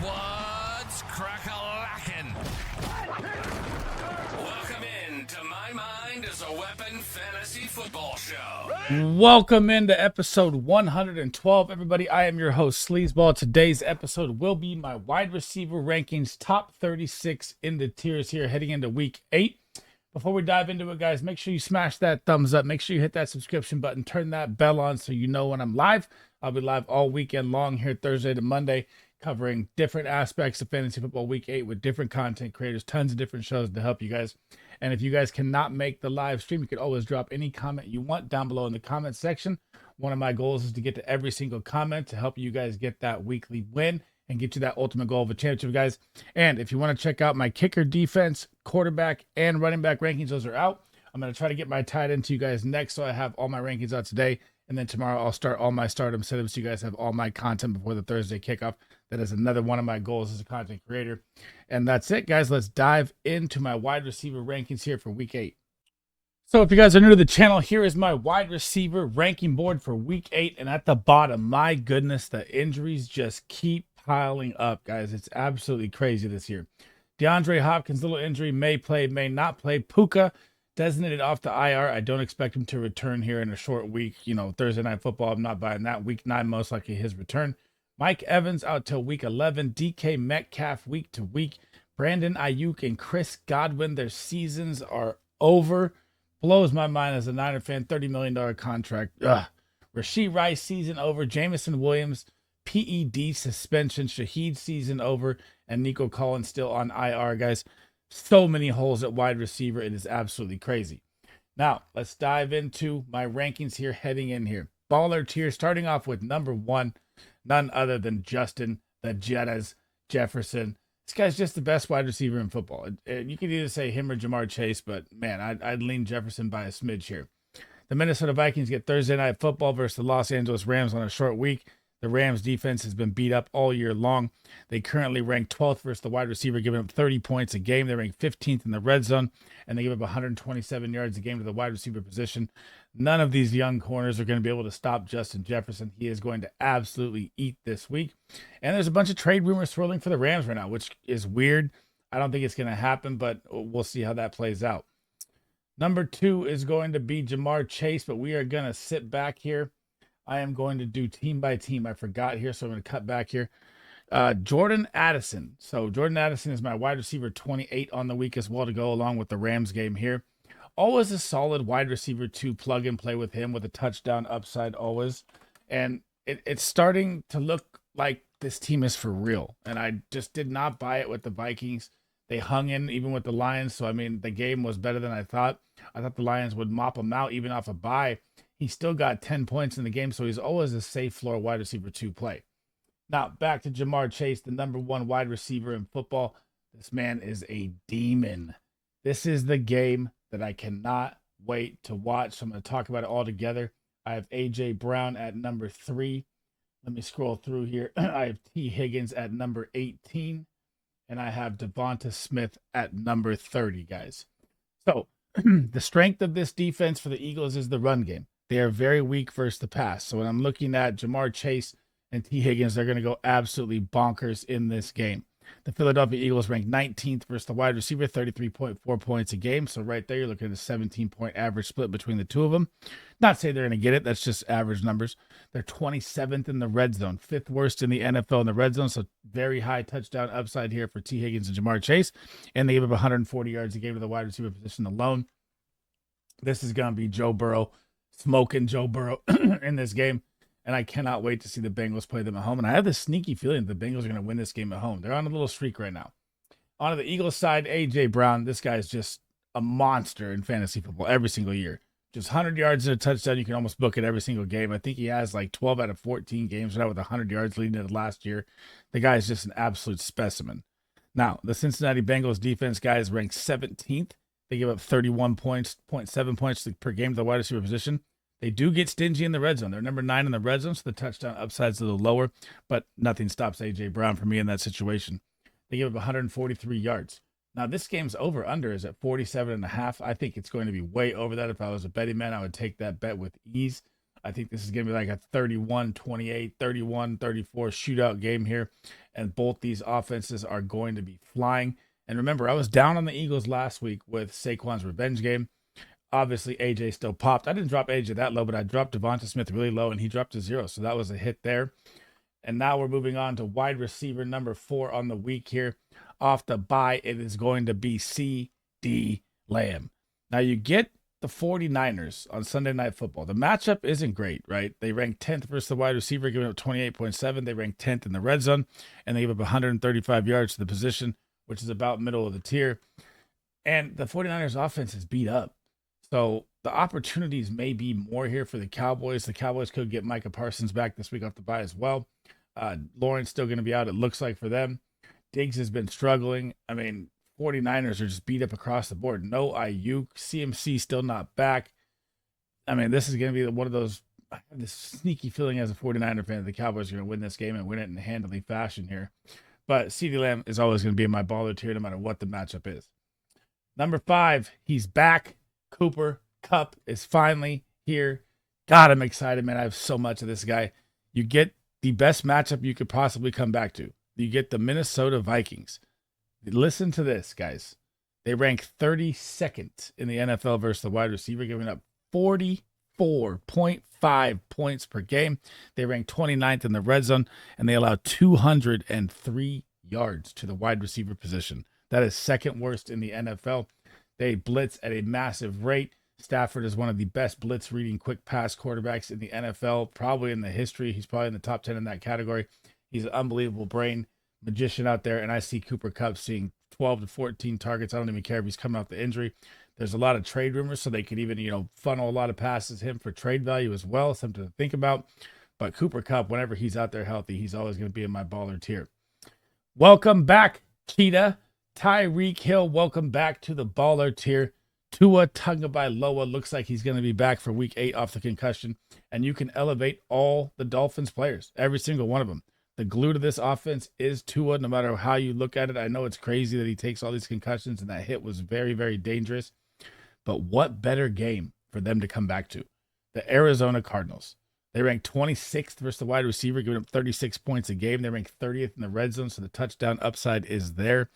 What's crack-a-lackin'? Welcome in to My Mind is a Weapon Fantasy Football Show. Welcome into episode 112, everybody. I am your host, Sleazeball. Today's episode will be my wide receiver rankings, top 36 in the tiers here, heading into week 8. Before we dive into it, guys, make sure you smash that thumbs up. Make sure you hit that subscription button. Turn that bell on so you know when I'm live. I'll be live all weekend long here, Thursday to Monday, covering different aspects of fantasy football week 8 with different content creators, tons of different shows to help you guys. And if you guys cannot make the live stream, you can always drop any comment you want down below in the comment section. One of my goals is to get to every single comment to help you guys get that weekly win and get you that ultimate goal of a championship, guys. And if you want to check out my kicker, defense, quarterback, and running back rankings, those are out. I'm going to try to get my tight end to you guys next, so I have all my rankings out today. And then tomorrow I'll start all my stardom setups so you guys have all my content before the Thursday kickoff. That is another one of my goals as a content creator. And that's it, guys. Let's dive into my wide receiver rankings here for week 8. So if you guys are new to the channel, here is my wide receiver ranking board for week 8. And at the bottom, my goodness, the injuries just keep piling up, guys. It's absolutely crazy this year. DeAndre Hopkins, little injury, may play, may not play. Puka, designated off the IR. I don't expect him to return here in a short week. You know, Thursday Night Football, I'm not buying that. Week 9, most likely his return. Mike Evans out till week 11. DK Metcalf week to week. Brandon Ayuk and Chris Godwin, their seasons are over. Blows my mind as a Niner fan. $30 million contract. Ugh. Rashee Rice season over. Jameson Williams, PED suspension. Shaheed season over. And Nico Collins still on IR, guys. So many holes at wide receiver. It is absolutely crazy. Now, let's dive into my rankings here heading in here. Baller tier, starting off with number 1, none other than Justin the Jettas Jefferson. This guy's just the best wide receiver in football. You could either say him or Jamar Chase, but man, I'd lean Jefferson by a smidge here. The Minnesota Vikings get Thursday Night Football versus the Los Angeles Rams on a short week. The Rams defense has been beat up all year long. They currently rank 12th versus the wide receiver, giving up 30 points a game. They rank 15th in the red zone, and they give up 127 yards a game to the wide receiver position. None of these young corners are going to be able to stop Justin Jefferson. He is going to absolutely eat this week. And there's a bunch of trade rumors swirling for the Rams right now, which is weird. I don't think it's going to happen, but we'll see how that plays out. Number 2 is going to be Jamar Chase, but we are going to sit back here. I am going to do team by team. I forgot here, so I'm going to cut back here. Jordan Addison. So Jordan Addison is my wide receiver 28 on the week as well to go along with the Rams game here. Always a solid wide receiver to plug and play with him with a touchdown upside always. And it's starting to look like this team is for real. And I just did not buy it with the Vikings. They hung in even with the Lions. So, I mean, the game was better than I thought. I thought the Lions would mop them out even off a bye. He still got 10 points in the game, so he's always a safe floor wide receiver to play. Now, back to Jamar Chase, the number 1 wide receiver in football. This man is a demon. This is the game that I cannot wait to watch. So I'm going to talk about it all together. I have A.J. Brown at number 3. Let me scroll through here. I have T. Higgins at number 18. And I have Devonta Smith at number 30, guys. So the strength of this defense for the Eagles is the run game. They are very weak versus the pass. So when I'm looking at Jamar Chase and T. Higgins, they're going to go absolutely bonkers in this game. The Philadelphia Eagles rank 19th versus the wide receiver, 33.4 points a game. So right there, you're looking at a 17-point average split between the two of them. Not to say they're going to get it. That's just average numbers. They're 27th in the red zone, 5th worst in the NFL in the red zone. So very high touchdown upside here for T. Higgins and Jamar Chase. And they give up 140 yards a game to the wide receiver position alone. This is going to be Joe Burrow, smoking Joe Burrow in this game. And I cannot wait to see the Bengals play them at home. And I have this sneaky feeling the Bengals are going to win this game at home. They're on a little streak right now. On the Eagles side, A.J. Brown, this guy is just a monster in fantasy football every single year. Just 100 yards and a touchdown. You can almost book it every single game. I think he has like 12 out of 14 games now with 100 yards leading into last year. The guy is just an absolute specimen. Now, the Cincinnati Bengals defense, guys, ranked 17th. They give up 31 points, 0.7 points per game to the wide receiver position. They do get stingy in the red zone. They're number 9 in the red zone, so the touchdown upside's a little lower, but nothing stops A.J. Brown from me in that situation. They give up 143 yards. Now, this game's over-under is at 47.5. I think it's going to be way over that. If I was a betting man, I would take that bet with ease. I think this is going to be like a 31-28, 31-34 shootout game here. and both these offenses are going to be flying. And remember, I was down on the Eagles last week with Saquon's revenge game. Obviously, AJ still popped. I didn't drop AJ that low, but I dropped Devonta Smith really low, and he dropped to 0. So that was a hit there. And now we're moving on to wide receiver number 4 on the week here. Off the bye, it is going to be CeeDee Lamb. Now, you get the 49ers on Sunday Night Football. The matchup isn't great, right? They rank 10th versus the wide receiver, giving up 28.7. They rank 10th in the red zone, and they give up 135 yards to the position, which is about middle of the tier. And the 49ers offense is beat up. So the opportunities may be more here for the Cowboys. The Cowboys could get Micah Parsons back this week off the bye as well. Lawrence still going to be out, it looks like, for them. Diggs has been struggling. I mean, 49ers are just beat up across the board. No Ayuk. CMC still not back. I mean, this is going to be one of those, I have this sneaky feeling as a 49er fan that the Cowboys are going to win this game and win it in handily fashion here. But CeeDee Lamb is always going to be in my baller tier no matter what the matchup is. Number 5, he's back. Cooper Kupp is finally here. God, I'm excited, man. I have so much of this guy. You get the best matchup you could possibly come back to. You get the Minnesota Vikings. Listen to this, guys. They rank 32nd in the NFL versus the wide receiver, giving up 44.5 points per game. They rank 29th in the red zone, and they allow 203 yards to the wide receiver position. That is second worst in the NFL. They blitz at a massive rate. Stafford is one of the best blitz reading quick pass quarterbacks in the NFL, probably in the history. He's probably in the top 10 in that category. He's an unbelievable brain magician out there, and I see Cooper Kupp seeing 12 to 14 targets. I don't even care if he's coming off the injury. There's a lot of trade rumors, so they could even, funnel a lot of passes him for trade value as well, something to think about. But Cooper Kupp, whenever he's out there healthy, he's always going to be in my baller tier. Welcome back, Cheetah. Tyreek Hill, welcome back to the baller tier. Tua Tagovailoa looks like he's going to be back for week 8 off the concussion, and you can elevate all the Dolphins players, every single one of them. The glue to this offense is Tua, no matter how you look at it. I know it's crazy that he takes all these concussions, and that hit was very, very dangerous. But what better game for them to come back to? The Arizona Cardinals. They rank 26th versus the wide receiver, giving up 36 points a game. They rank 30th in the red zone, so the touchdown upside is there.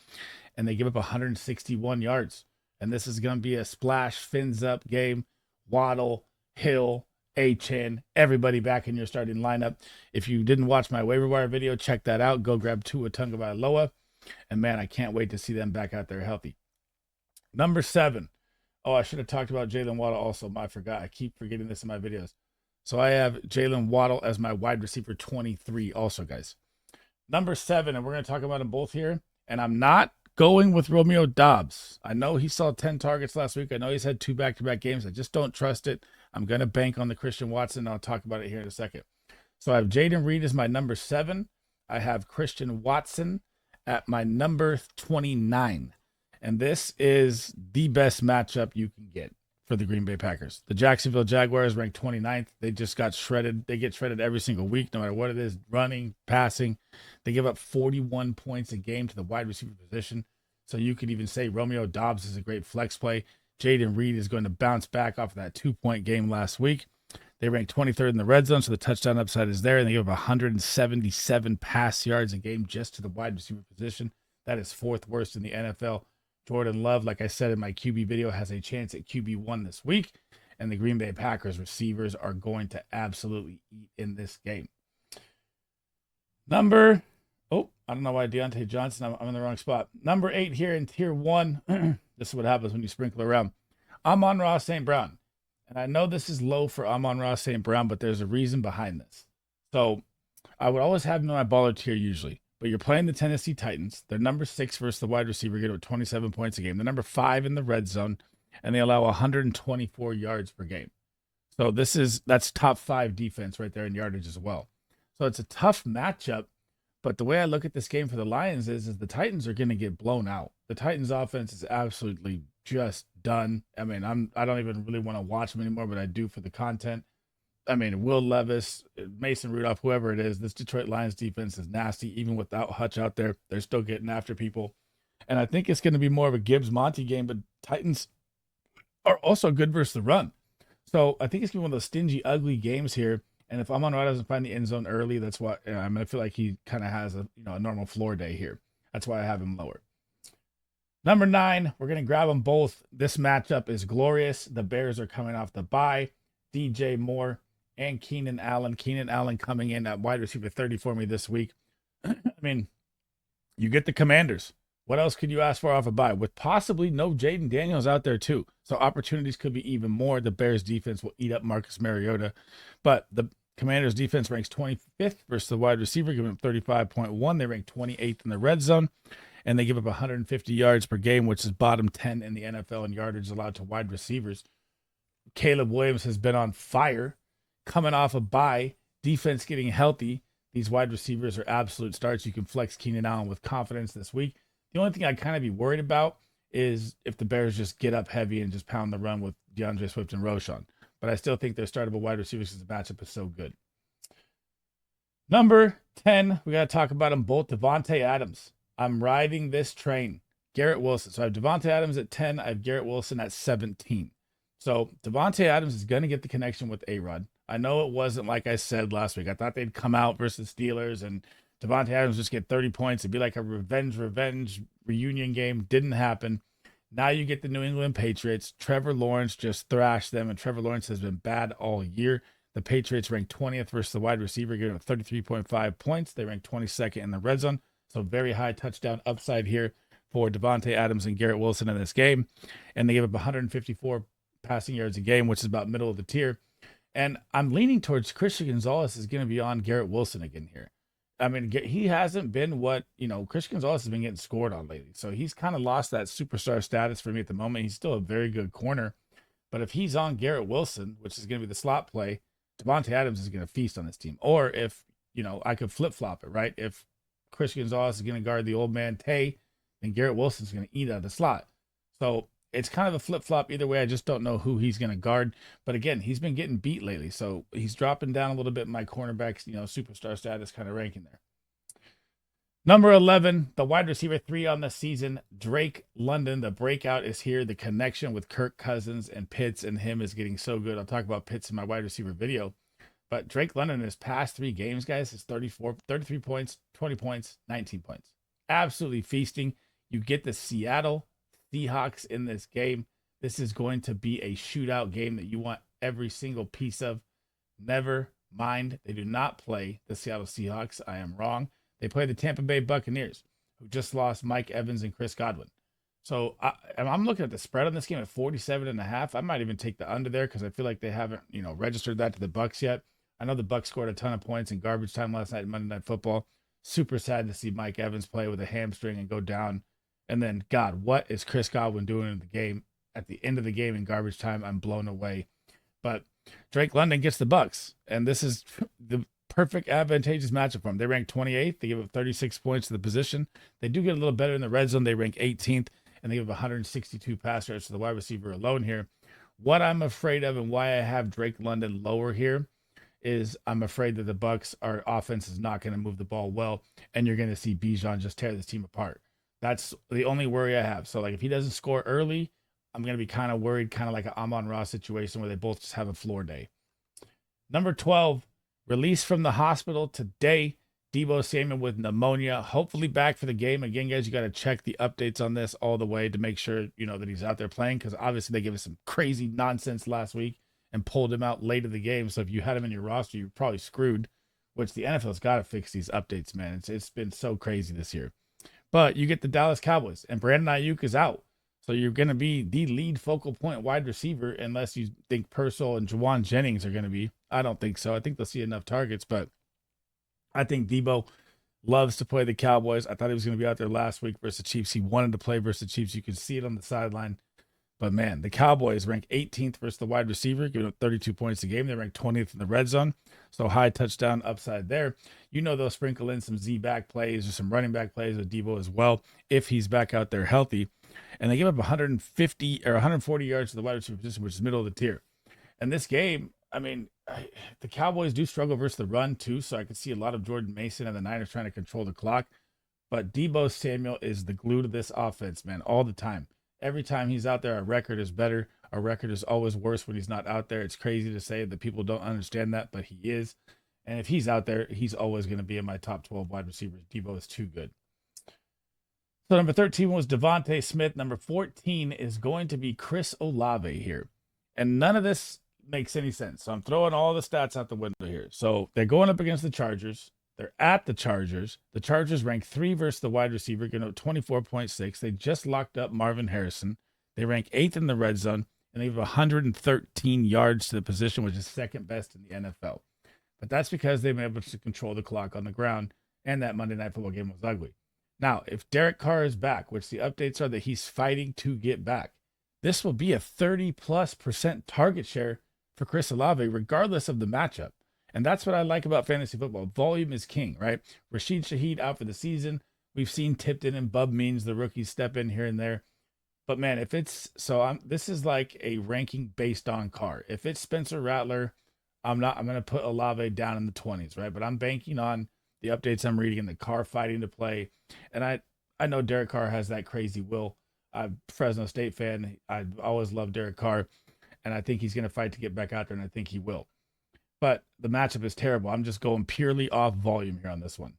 And they give up 161 yards. And this is going to be a splash, fins up game. Waddle, Hill, Achane, everybody back in your starting lineup. If you didn't watch my waiver wire video, check that out. Go grab Tua Tagovailoa. And man, I can't wait to see them back out there healthy. Number 7. Oh, I should have talked about Jalen Waddle also. I forgot. I keep forgetting this in my videos. So I have Jalen Waddle as my wide receiver 23 also, guys. Number 7, and we're going to talk about them both here. And I'm not going with Romeo Doubs. I know he saw 10 targets last week. I know he's had 2 back-to-back games. I just don't trust it. I'm going to bank on the Christian Watson. I'll talk about it here in a second. So I have Jaden Reed as my number 7. I have Christian Watson at my number 29. And this is the best matchup you can get for the Green Bay Packers. The Jacksonville Jaguars ranked 29th. They just got shredded. They get shredded every single week, no matter what it is, running, passing. They give up 41 points a game to the wide receiver position. So you could even say Romeo Doubs is a great flex play. Jaden Reed is going to bounce back off of that 2-point game last week. They rank 23rd in the red zone, so the touchdown upside is there. And they give up 177 pass yards a game just to the wide receiver position. That is 4th worst in the NFL. Jordan Love, like I said in my QB video, has a chance at QB1 this week. And the Green Bay Packers receivers are going to absolutely eat in this game. I don't know why Deontay Johnson, I'm in the wrong spot. Number 8 here in tier 1. This is what happens when you sprinkle around. Amon-Ra St. Brown. And I know this is low for Amon-Ra St. Brown, but there's a reason behind this. So I would always have him in my baller tier usually. But you're playing the Tennessee Titans. They're number 6 versus the wide receiver, getting 27 points a game. They're number 5 in the red zone, and they allow 124 yards per game. So that's top 5 defense right there in yardage as well. So it's a tough matchup. But the way I look at this game for the Lions is the Titans are going to get blown out. The Titans offense is absolutely just done. I mean, I don't even really want to watch them anymore, but I do for the content. I mean, Will Levis, Mason Rudolph, whoever it is, this Detroit Lions defense is nasty. Even without Hutch out there, they're still getting after people. And I think it's going to be more of a Gibbs-Monty game, but Titans are also good versus the run. So I think it's going to be one of those stingy, ugly games here. And if Amon-Ra doesn't find the end zone early, that's why I feel like he kind of has a normal floor day here. That's why I have him lower. Number 9, we're gonna grab them both. This matchup is glorious. The Bears are coming off the bye. DJ Moore and Keenan Allen. Keenan Allen coming in at wide receiver 30 for me this week. I mean, you get the Commanders. What else could you ask for off a bye? With possibly no Jaden Daniels out there too. So opportunities could be even more. The Bears defense will eat up Marcus Mariota. But the Commanders defense ranks 25th versus the wide receiver, giving up 35.1. They rank 28th in the red zone. And they give up 150 yards per game, which is bottom 10 in the NFL in yardage allowed to wide receivers. Caleb Williams has been on fire, coming off a bye, defense getting healthy. These wide receivers are absolute starts. You can flex Keenan Allen with confidence this week. The only thing I'd kind of be worried about is if the Bears just get up heavy and just pound the run with DeAndre Swift and Roschon. But I still think they're startable wide receivers because the matchup is so good. Number 10, we got to talk about them both. Davante Adams. I'm riding this train. Garrett Wilson. So I have Davante Adams at 10. I have Garrett Wilson at 17. So Davante Adams is going to get the connection with A-Rod. I know it wasn't like I said last week. I thought they'd come out versus Steelers and Davante Adams just get 30 points. It'd be like a revenge reunion game. Didn't happen. Now you get the New England Patriots. Trevor Lawrence just thrashed them, and Trevor Lawrence has been bad all year. The Patriots rank 20th versus the wide receiver, giving up 33.5 points. They rank 22nd in the red zone. So very high touchdown upside here for Davante Adams and Garrett Wilson in this game. And they give up 154 passing yards a game, which is about middle of the tier. And I'm leaning towards Christian Gonzalez is going to be on Garrett Wilson again here. I mean, he hasn't been what, Christian Gonzalez has been getting scored on lately. So he's kind of lost that superstar status for me at the moment. He's still a very good corner. But if he's on Garrett Wilson, which is going to be the slot play, Davante Adams is going to feast on this team. Or if, I could flip-flop it, right? If Christian Gonzalez is going to guard the old man Tay, then Garrett Wilson's going to eat out of the slot. So it's kind of a flip-flop either way. I just don't know who he's going to guard. But again, he's been getting beat lately. So he's dropping down a little bit in my cornerbacks, superstar status kind of ranking there. Number 11, the wide receiver 3 on the season, Drake London. The breakout is here. The connection with Kirk Cousins and Pitts and him is getting so good. I'll talk about Pitts in my wide receiver video. But Drake London in his past 3 games, guys, is 33 points, 20 points, 19 points. Absolutely feasting. You get the Seattle Seahawks in this game. This is going to be a shootout game that you want every single piece of. Never mind, they do not play the Seattle Seahawks. I am wrong. They play the Tampa Bay Buccaneers, who just lost Mike Evans and Chris Godwin. So I'm looking at the spread on this game at 47.5. I might even take the under there because I feel like they haven't, registered that to the Bucs yet. I know the Bucs scored a ton of points in garbage time last night in Monday Night Football. Super sad to see Mike Evans play with a hamstring and go down. And then, God, what is Chris Godwin doing in the game? At the end of the game in garbage time, I'm blown away. But Drake London gets the Bucs, and this is the perfect advantageous matchup for them. They rank 28th. They give up 36 points to the position. They do get a little better in the red zone. They rank 18th, and they give 162 pass yards to the wide receiver alone here. What I'm afraid of and why I have Drake London lower here is I'm afraid that the Bucs, our offense is not going to move the ball well, and you're going to see Bijan just tear this team apart. That's the only worry I have. So, like, if he doesn't score early, I'm going to be kind of worried, kind of like an Amon-Ra situation where they both just have a floor day. Number 12, released from the hospital today, Deebo Samuel with pneumonia, hopefully back for the game. Again, guys, you got to check the updates on this all the way to make sure, that he's out there playing, because obviously they gave us some crazy nonsense last week and pulled him out late in the game. So if you had him in your roster, you're probably screwed, which the NFL's got to fix these updates, man. It's been so crazy this year. But you get the Dallas Cowboys, and Brandon Ayuk is out. So you're going to be the lead focal point wide receiver unless you think Purcell and Juwan Jennings are going to be. I don't think so. I think they'll see enough targets, but I think Deebo loves to play the Cowboys. I thought he was going to be out there last week versus the Chiefs. He wanted to play versus the Chiefs. You could see it on the sideline. But, man, the Cowboys rank 18th versus the wide receiver, giving up 32 points a game. They rank 20th in the red zone. So high touchdown upside there. They'll sprinkle in some Z-back plays or some running back plays with Deebo as well if he's back out there healthy. And they give up 150 or 140 yards to the wide receiver position, which is middle of the tier. And this game, the Cowboys do struggle versus the run too, so I could see a lot of Jordan Mason and the Niners trying to control the clock. But Deebo Samuel is the glue to this offense, man, all the time. Every time he's out there, our record is better. Our record is always worse when he's not out there. It's crazy to say that people don't understand that, but he is. And if he's out there, he's always going to be in my top 12 wide receivers. Deebo is too good. So number 13 was Devontae Smith. Number 14 is going to be Chris Olave here. And none of this makes any sense. So I'm throwing all the stats out the window here. So they're going up against the Chargers. They're at the Chargers. The Chargers rank 3 versus the wide receiver, getting up 24.6. They just locked up Marvin Harrison. They rank 8th in the red zone, and they have 113 yards to the position, which is second best in the NFL. But that's because they've been able to control the clock on the ground, and that Monday Night Football game was ugly. Now, if Derek Carr is back, which the updates are that he's fighting to get back, this will be a 30+% target share for Chris Olave, regardless of the matchup. And that's what I like about fantasy football. Volume is king, right? Rashid Shaheed out for the season. We've seen Tipton and Bub Means, the rookies, step in here and there. But man, if it's this is like a ranking based on Carr. If it's Spencer Rattler, I'm going to put Olave down in the 20s, right? But I'm banking on the updates I'm reading and the Carr fighting to play. And I know Derek Carr has that crazy will. I'm a Fresno State fan. I've always loved Derek Carr, and I think he's going to fight to get back out there, and I think he will. But the matchup is terrible. I'm just going purely off volume here on this one.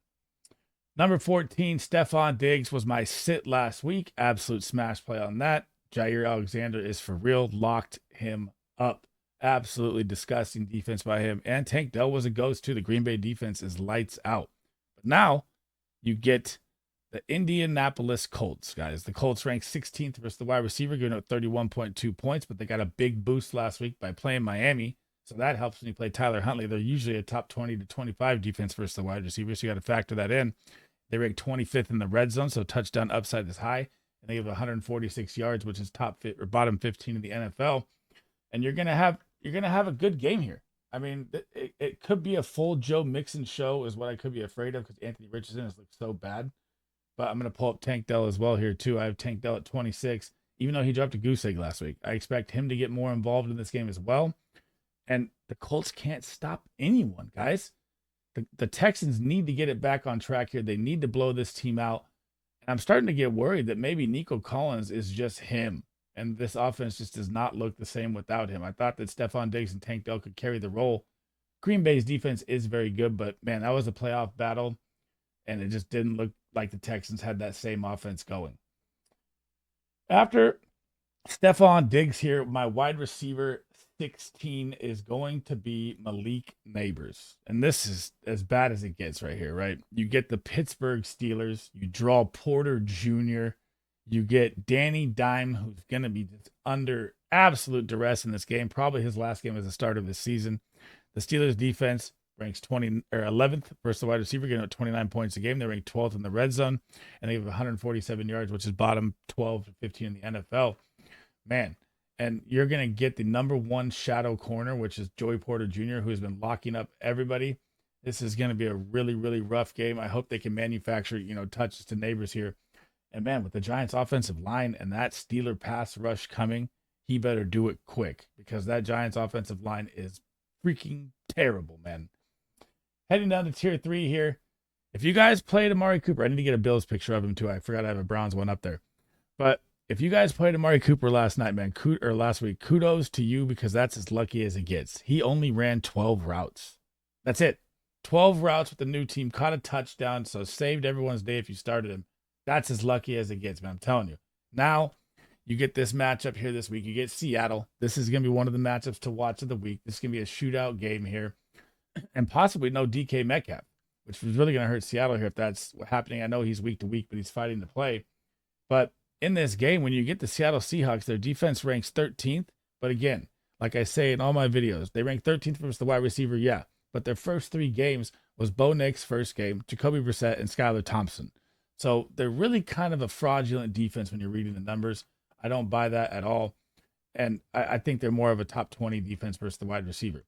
Number 14, Stephon Diggs was my sit last week. Absolute smash play on that. Jair Alexander is for real. Locked him up. Absolutely disgusting defense by him. And Tank Dell was a ghost too. The Green Bay defense is lights out. But now you get the Indianapolis Colts, guys. The Colts ranked 16th versus the wide receiver, giving up 31.2 points. But they got a big boost last week by playing Miami. So that helps when you play Tyler Huntley. They're usually a top 20 to 25 defense versus the wide receiver, so you got to factor that in. They rank 25th in the red zone, so touchdown upside is high, and they have 146 yards, which is bottom 15 in the NFL. And you're gonna have a good game here. I mean, it could be a full Joe Mixon show, is what I could be afraid of because Anthony Richardson has looked so bad. But I'm gonna pull up Tank Dell as well here too. I have Tank Dell at 26, even though he dropped a goose egg last week. I expect him to get more involved in this game as well. And the Colts can't stop anyone, guys. The Texans need to get it back on track here. They need to blow this team out. And I'm starting to get worried that maybe Nico Collins is just him. And this offense just does not look the same without him. I thought that Stephon Diggs and Tank Dell could carry the role. Green Bay's defense is very good, but man, that was a playoff battle. And it just didn't look like the Texans had that same offense going. After Stephon Diggs here, my wide receiver 16 is going to be Malik Nabers. And this is as bad as it gets right here, right? You get the Pittsburgh Steelers. You draw Porter Jr. You get Danny Dime, who's going to be just under absolute duress in this game. Probably his last game as the start of the season. The Steelers defense ranks 11th versus the wide receiver, getting 29 points a game. They rank 12th in the red zone, and they have 147 yards, which is bottom 12 to 15 in the NFL. Man, and you're going to get the number one shadow corner, which is Joey Porter Jr., who has been locking up everybody. This is going to be a really, really rough game. I hope they can manufacture, touches to Nabers here. And man, with the Giants offensive line and that Steeler pass rush coming, he better do it quick because that Giants offensive line is freaking terrible, man. Heading down to tier 3 here. If you guys played Amari Cooper, I need to get a Bills picture of him too. I forgot I have a Browns one up there. But if you guys played Amari Cooper last week, kudos to you because that's as lucky as it gets. He only ran 12 routes. That's it. 12 routes with the new team, caught a touchdown, so saved everyone's day if you started him. That's as lucky as it gets, man. I'm telling you. Now, you get this matchup here this week. You get Seattle. This is going to be one of the matchups to watch of the week. This is going to be a shootout game here. And possibly no DK Metcalf, which was really going to hurt Seattle here if that's happening. I know he's week to week, but he's fighting to play. But in this game, when you get the Seattle Seahawks, their defense ranks 13th. But again, like I say in all my videos, they rank 13th versus the wide receiver, yeah. But their first 3 games was Bo Nix's first game, Jacoby Brissett, and Skylar Thompson. So they're really kind of a fraudulent defense when you're reading the numbers. I don't buy that at all. And I think they're more of a top 20 defense versus the wide receiver.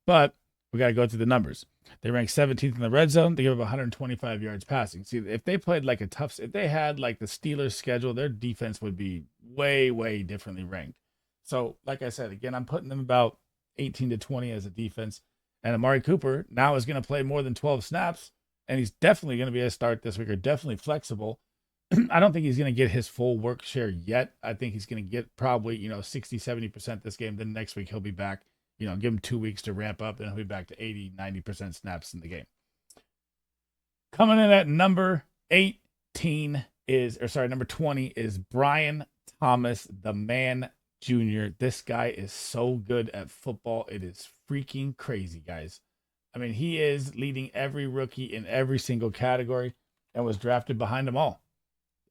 But we got to go through the numbers. They rank 17th in the red zone. They give up 125 yards passing. See, if they played like if they had like the Steelers schedule, their defense would be way, way differently ranked. So, like I said, again, I'm putting them about 18 to 20 as a defense. And Amari Cooper now is going to play more than 12 snaps. And he's definitely going to be a start this week, or definitely flexible. I don't think he's going to get his full work share yet. I think he's going to get probably, 60, 70% this game. Then next week he'll be back, give him 2 weeks to ramp up. Then he'll be back to 80, 90% snaps in the game. Coming in at number 18 number 20 is Brian Thomas, the man Jr. This guy is so good at football. It is freaking crazy, guys. I mean, he is leading every rookie in every single category and was drafted behind them all.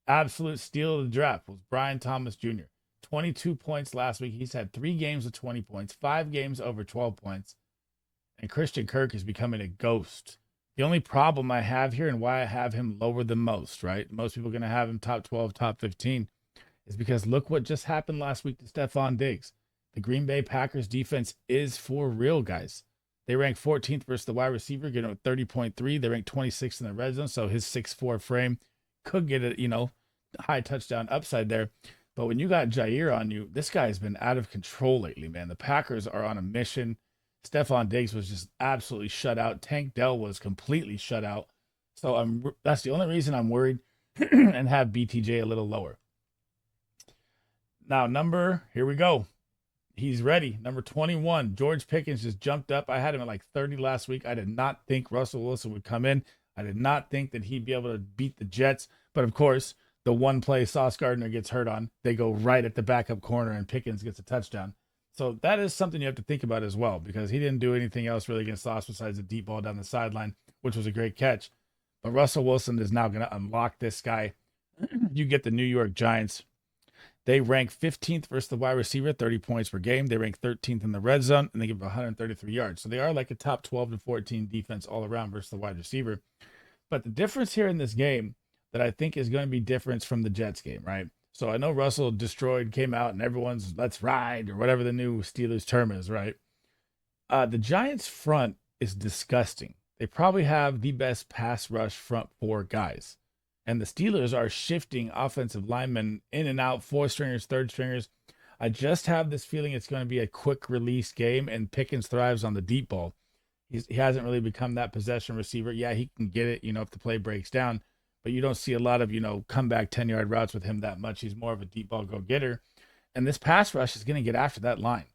Absolute steal of the draft was Brian Thomas Jr. 22 points last week. He's had 3 games of 20 points, 5 games over 12 points. And Christian Kirk is becoming a ghost. The only problem I have here and why I have him lower than most, right? Most people are going to have him top 12, top 15, is because look what just happened last week to Stephon Diggs. The Green Bay Packers defense is for real, guys. They ranked 14th versus the wide receiver, getting 30.3. They ranked 26th in the red zone, so his 6'4" frame could get a, high touchdown upside there. But when you got Jair on you, this guy has been out of control lately, man. The Packers are on a mission. Stephon Diggs was just absolutely shut out. Tank Dell was completely shut out. So that's the only reason I'm worried and have BTJ a little lower. Now, here we go. He's ready. Number 21, George Pickens just jumped up. I had him at like 30 last week. I did not think Russell Wilson would come in. I did not think that he'd be able to beat the Jets. But of course, the one play Sauce Gardner gets hurt on, they go right at the backup corner and Pickens gets a touchdown. So that is something you have to think about as well, because he didn't do anything else really against Sauce besides a deep ball down the sideline, which was a great catch. But Russell Wilson is now going to unlock this guy. You get the New York Giants. They rank 15th versus the wide receiver, 30 points per game. They rank 13th in the red zone, and they give 133 yards. So they are like a top 12 to 14 defense all around versus the wide receiver. But the difference here in this game that I think is going to be different from the Jets game, right? So I know Russell came out, and everyone's let's ride, or whatever the new Steelers term is, right? The Giants front is disgusting. They probably have the best pass rush front 4 guys. And the Steelers are shifting offensive linemen in and out, 4-stringers, 3rd-stringers. I just have this feeling it's going to be a quick release game, and Pickens thrives on the deep ball. He hasn't really become that possession receiver. Yeah, he can get it, if the play breaks down, but you don't see a lot of, comeback 10-yard routes with him that much. He's more of a deep ball go-getter. And this pass rush is going to get after that line.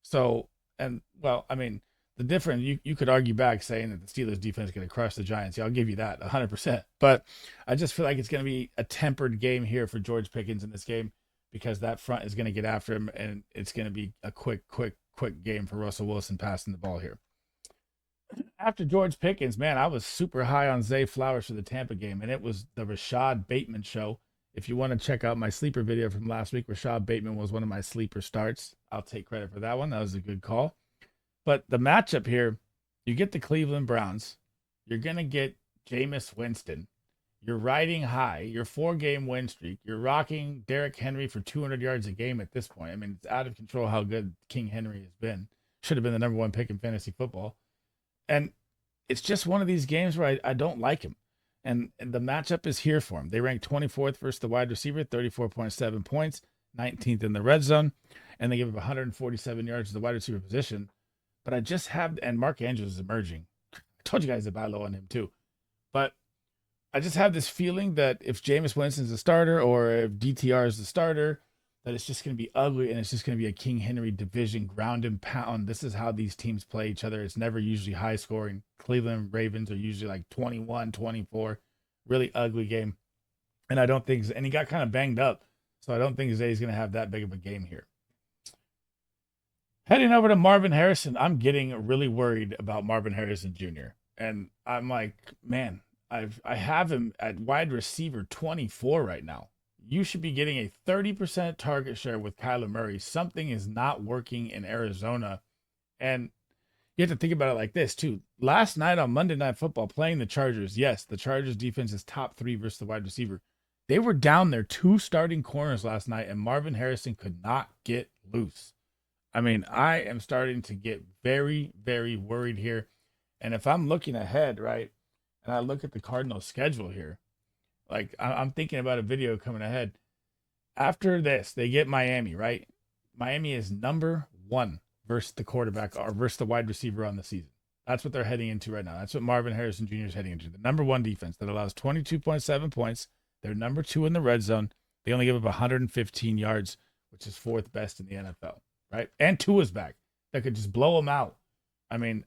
So, the difference, you could argue back saying that the Steelers defense is going to crush the Giants. Yeah, I'll give you that 100%. But I just feel like it's going to be a tempered game here for George Pickens in this game, because that front is going to get after him, and it's going to be a quick game for Russell Wilson passing the ball here. After George Pickens, man, I was super high on Zay Flowers for the Tampa game, and it was the Rashad Bateman show. If you want to check out my sleeper video from last week, Rashad Bateman was one of my sleeper starts. I'll take credit for that one. That was a good call. But the matchup here, you get the Cleveland Browns. You're going to get Jameis Winston. You're riding high. Your 4-game win streak. You're rocking Derrick Henry for 200 yards a game at this point. I mean, it's out of control how good King Henry has been. Should have been the number 1 pick in fantasy football. And it's just one of these games where I don't like him. And the matchup is here for him. They rank 24th versus the wide receiver, 34.7 points, 19th in the red zone. And they give up 147 yards to the wide receiver position. But I just have, and Mark Andrews is emerging. I told you guys to buy low on him too. But I just have this feeling that if Jameis Winston's the starter, or if DTR is the starter, that it's just going to be ugly, and it's just going to be a King Henry division ground and pound. This is how these teams play each other. It's never usually high scoring. Cleveland Ravens are usually like 21, 24. Really ugly game. And I don't think, and he got kind of banged up, so I don't think Zay's going to have that big of a game here. Heading over to Marvin Harrison, I'm getting really worried about Marvin Harrison Jr. And I'm like, man, I have him at wide receiver 24 right now. You should be getting a 30% target share with Kyler Murray. Something is not working in Arizona. And you have to think about it like this, too. Last night on Monday Night Football, playing the Chargers, yes, the Chargers defense is top 3 versus the wide receiver. They were down their 2 starting corners last night, and Marvin Harrison could not get loose. I mean, I am starting to get very, very worried here. And if I'm looking ahead, right, and I look at the Cardinals' schedule here, like I'm thinking about a video coming ahead. After this, they get Miami, right? Miami is number 1 versus the quarterback or versus the wide receiver on the season. That's what they're heading into right now. That's what Marvin Harrison Jr. is heading into. The number 1 defense that allows 22.7 points, They're number 2 in the red zone. They only give up 115 yards, which is 4th best in the NFL, right? And Tua's back. That could just blow them out. I mean,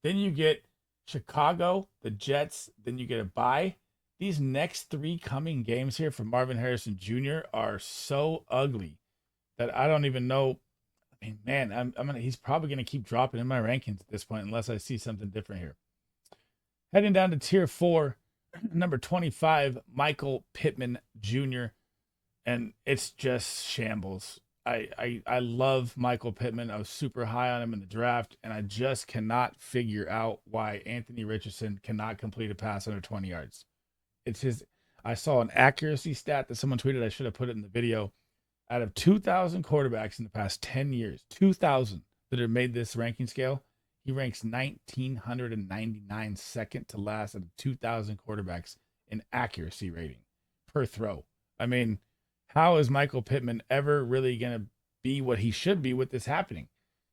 then you get Chicago, the Jets, then you get a bye. These next 3 coming games here for Marvin Harrison Jr. are so ugly that I don't even know. I mean, man, he's probably gonna keep dropping in my rankings at this point unless I see something different here. Heading down to tier 4, number 25, Michael Pittman Jr. And it's just shambles. I love Michael Pittman. I was super high on him in the draft, and I just cannot figure out why Anthony Richardson cannot complete a pass under 20 yards. I saw an accuracy stat that someone tweeted. I should have put it in the video. Out of 2,000 quarterbacks in the past 10 years, 2,000 that have made this ranking scale, he ranks 1,999 second to last out of 2,000 quarterbacks in accuracy rating per throw. I mean, how is Michael Pittman ever really going to be what he should be with this happening?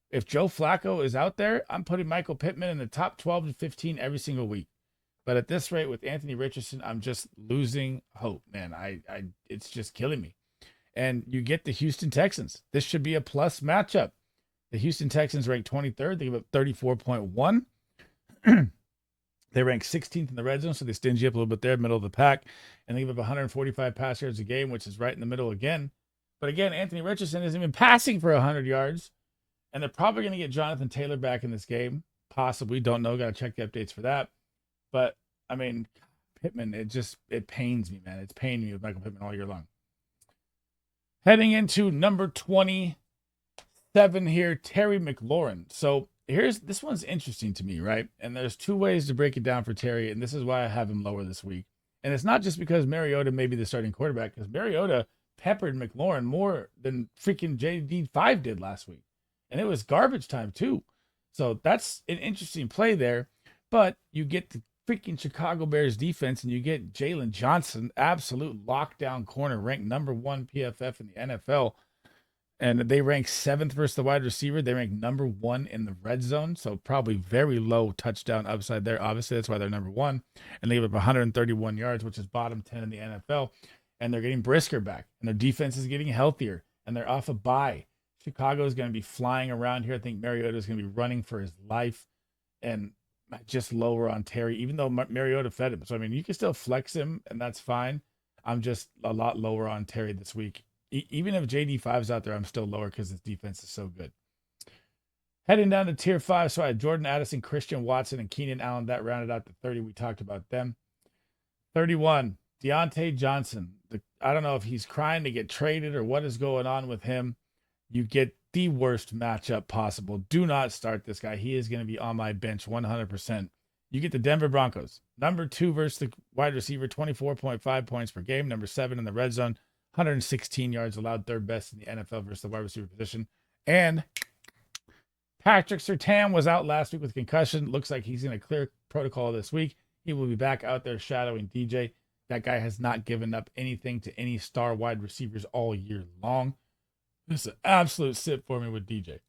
If Joe Flacco is out there, I'm putting Michael Pittman in the top 12 to 15 every single week. But at this rate with Anthony Richardson, I'm just losing hope, man. It's just killing me. And you get the Houston Texans. This should be a plus matchup. The Houston Texans rank 23rd. They give up 34.1. They rank 16th in the red zone, so they stingy up a little bit there, middle of the pack. And they give up 145 pass yards a game, which is right in the middle again. But again, Anthony Richardson isn't even passing for 100 yards. And they're probably going to get Jonathan Taylor back in this game. Possibly. Don't know. Got to check the updates for that. But, I mean, Pittman, it pains me, man. It's paining me with Michael Pittman all year long. Heading into number 27 here, Terry McLaurin. So this one's interesting to me, right? And there's 2 ways to break it down for Terry, and this is why I have him lower this week. And it's not just because Mariota may be the starting quarterback, because Mariota peppered McLaurin more than freaking JD5 did last week. And it was garbage time too. So that's an interesting play there. But you get the freaking Chicago Bears defense, and you get Jalen Johnson, absolute lockdown corner, ranked number 1 PFF in the NFL. And they rank 7th versus the wide receiver. They rank number 1 in the red zone. So probably very low touchdown upside there. Obviously, that's why they're number 1. And they give up 131 yards, which is bottom 10 in the NFL. And they're getting Brisker back. And their defense is getting healthier. And they're off a bye. Chicago is going to be flying around here. I think Mariota is going to be running for his life. And just lower on Terry, even though Mariota fed him. So, I mean, you can still flex him, and that's fine. I'm just a lot lower on Terry this week. Even if JD5's out there, I'm still lower because his defense is so good. Heading down to tier 5, so I had Jordan Addison, Christian Watson, and Keenan Allen. That rounded out the 30. We talked about them. 31, Deontay Johnson. I don't know if he's crying to get traded or what is going on with him. You get the worst matchup possible. Do not start this guy. He is going to be on my bench 100%. You get the Denver Broncos. Number 2 versus the wide receiver, 24.5 points per game. Number 7 in the red zone, 116 yards allowed, 3rd best in the NFL versus the wide receiver position. And Patrick Surtain was out last week with concussion. Looks like he's going to clear protocol this week. He will be back out there shadowing DJ. That guy has not given up anything to any star wide receivers all year long. This is an absolute sit for me with DJ.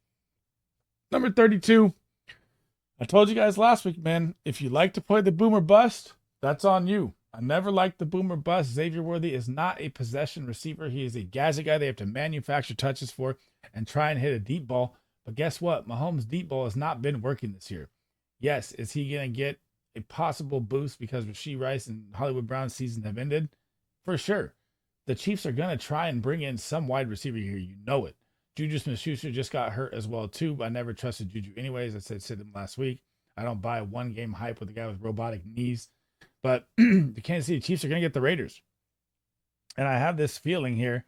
Number 32. I told you guys last week, man, if you like to play the boomer bust, that's on you. I never liked the boomer bust. Xavier Worthy is not a possession receiver. He is a gadget guy they have to manufacture touches for and try and hit a deep ball. But guess what? Mahomes' deep ball has not been working this year. Yes, is he going to get a possible boost because Rashee Rice and Hollywood Brown's season have ended? For sure. The Chiefs are going to try and bring in some wide receiver here. You know it. Juju Smith-Schuster just got hurt as well, too. I never trusted Juju anyways. I said sit him last week. I don't buy one-game hype with a guy with robotic knees. But the Kansas City Chiefs are going to get the Raiders. And I have this feeling here.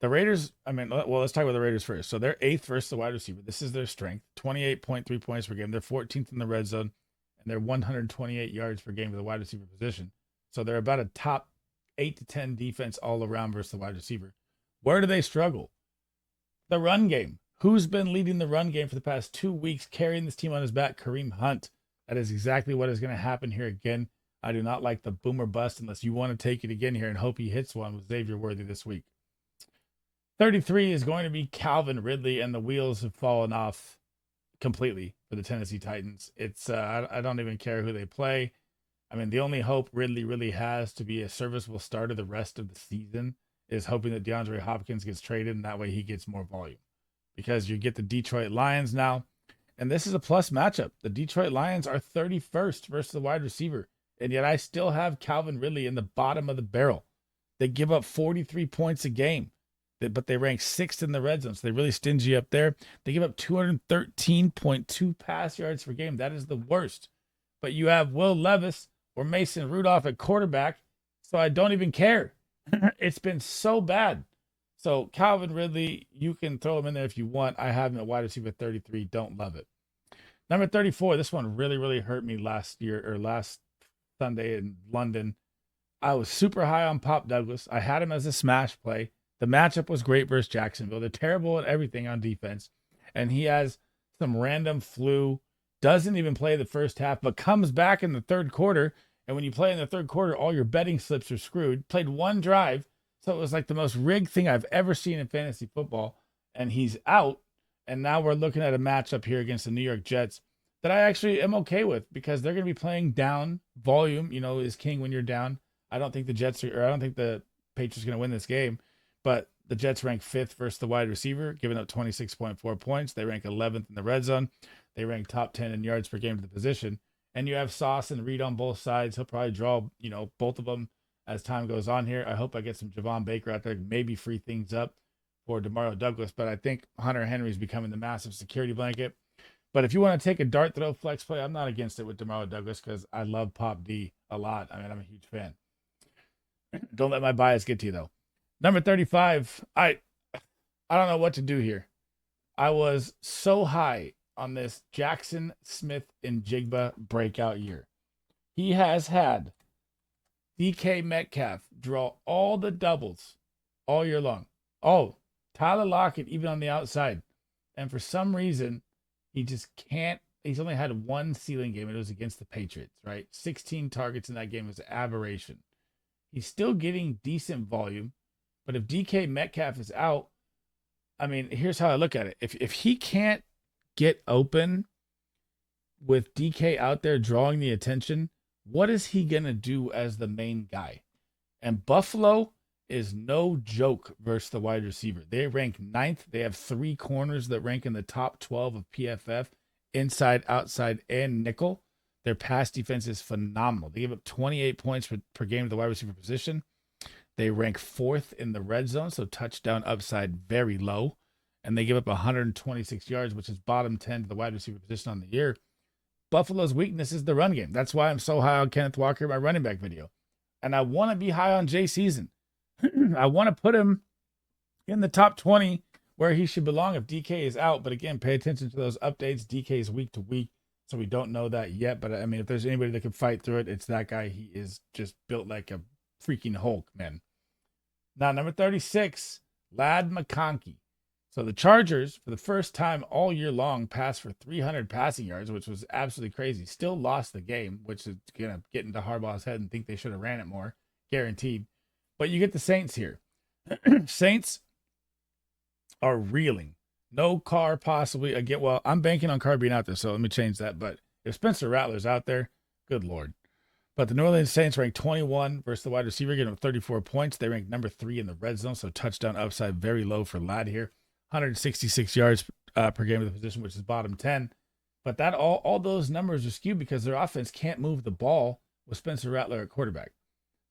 The Raiders, let's talk about the Raiders first. So they're 8th versus the wide receiver. This is their strength. 28.3 points per game. They're 14th in the red zone. And they're 128 yards per game for the wide receiver position. So they're about a top 8 to 10 defense all around versus the wide receiver. Where do they struggle? The run game. Who's been leading the run game for the past 2 weeks, carrying this team on his back? Kareem Hunt. That is exactly what is going to happen here again. I do not like the boomer bust unless you want to take it again here and hope he hits one with Xavier Worthy this week. 33 is going to be Calvin Ridley, and the wheels have fallen off completely for the Tennessee Titans. It's I don't even care who they play. I mean, the only hope Ridley really has to be a serviceable starter the rest of the season is hoping that DeAndre Hopkins gets traded and that way he gets more volume. Because you get the Detroit Lions now, and this is a plus matchup. The Detroit Lions are 31st versus the wide receiver, and yet I still have Calvin Ridley in the bottom of the barrel. They give up 43 points a game, but they rank 6th in the red zone, so they're really stingy up there. They give up 213.2 pass yards per game. That is the worst. But you have Will Levis or Mason Rudolph at quarterback, so I don't even care. It's been so bad. So Calvin Ridley, you can throw him in there if you want. I have him at wide receiver 33. Don't love it. Number 34, this one really, really hurt me last Sunday in London. I was super high on Pop Douglas. I had him as a smash play. The matchup was great versus Jacksonville. They're terrible at everything on defense. And he has some random flu, doesn't even play the first half, but comes back in the third quarter. And when you play in the third quarter, all your betting slips are screwed. Played one drive. So it was like the most rigged thing I've ever seen in fantasy football. And he's out. And now we're looking at a matchup here against the New York Jets that I actually am okay with because they're going to be playing down. Volume, is king when you're down. I don't think the Patriots are going to win this game. But the Jets rank 5th versus the wide receiver, giving up 26.4 points. They rank 11th in the red zone. They rank top 10 in yards per game to the position. And you have Sauce and Reed on both sides. He'll probably draw, both of them as time goes on here. I hope I get some Javon Baker out there, maybe free things up for DeMario Douglas. But I think Hunter Henry is becoming the massive security blanket. But if you want to take a dart throw flex play, I'm not against it with DeMario Douglas because I love Pop D a lot. I mean, I'm a huge fan. Don't let my bias get to you, though. Number 35, I don't know what to do here. I was so high on this Jackson Smith-Njigba breakout year. He has had DK Metcalf draw all the doubles all year long. Oh, Tyler Lockett even on the outside. And for some reason, he just can't. He's only had one ceiling game. It was against the Patriots, right? 16 targets in that game was an aberration. He's still getting decent volume. But if DK Metcalf is out, I mean, here's how I look at it. If he can't get open with DK out there drawing the attention, what is he going to do as the main guy? And Buffalo is no joke versus the wide receiver. They rank 9th. They have 3 corners that rank in the top 12 of PFF, inside, outside, and nickel. Their pass defense is phenomenal. They give up 28 points per game to the wide receiver position. They rank 4th in the red zone, so touchdown upside very low. And they give up 126 yards, which is bottom 10 to the wide receiver position on the year. Buffalo's weakness is the run game. That's why I'm so high on Kenneth Walker in my running back video. And I want to be high on Jay Season. I want to put him in the top 20 where he should belong if DK is out. But again, pay attention to those updates. DK is week to week, so we don't know that yet. But I mean, if there's anybody that can fight through it, it's that guy. He is just built like a freaking Hulk, man. Now, number 36, Ladd McConkey. So the Chargers, for the first time all year long, passed for 300 passing yards, which was absolutely crazy. Still lost the game, which is going to get into Harbaugh's head and think they should have ran it more, guaranteed. But you get the Saints here. Saints are reeling. No Carr possibly. Again, well, I'm banking on Carr being out there, so let me change that. But if Spencer Rattler's out there, good Lord. But the New Orleans Saints rank 21 versus the wide receiver, getting 34 points. They rank number 3 in the red zone, so touchdown upside very low for Ladd here. 166 yards per game of the position, which is bottom 10. But that all those numbers are skewed because their offense can't move the ball with Spencer Rattler at quarterback.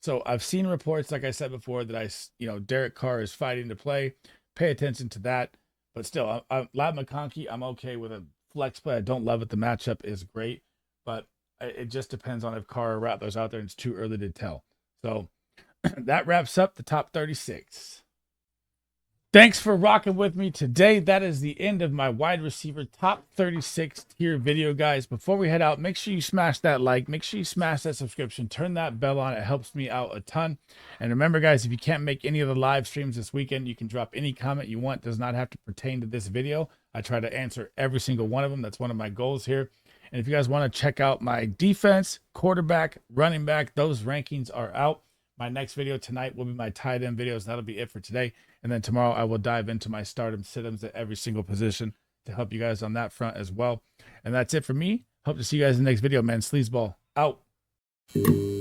So I've seen reports, like I said before, that Derek Carr is fighting to play. Pay attention to that. But still, Ladd McConkey, I'm okay with a flex play. I don't love it. The matchup is great, but it just depends on if Carr or Rattler's out there, and it's too early to tell. So that wraps up the top 36. Thanks for rocking with me today. That is the end of my wide receiver top 36 tier video, guys. Before we head out, make sure you smash that like. Make sure you smash that subscription. Turn that bell on. It helps me out a ton. And remember, guys, if you can't make any of the live streams this weekend, you can drop any comment you want. It does not have to pertain to this video. I try to answer every single one of them. That's one of my goals here. And if you guys want to check out my defense, quarterback, running back, those rankings are out. My next video tonight will be my tight end videos. That'll be it for today. And then tomorrow I will dive into my stardom sit-ems at every single position to help you guys on that front as well. And that's it for me. Hope to see you guys in the next video, man. Sleazeball out. you.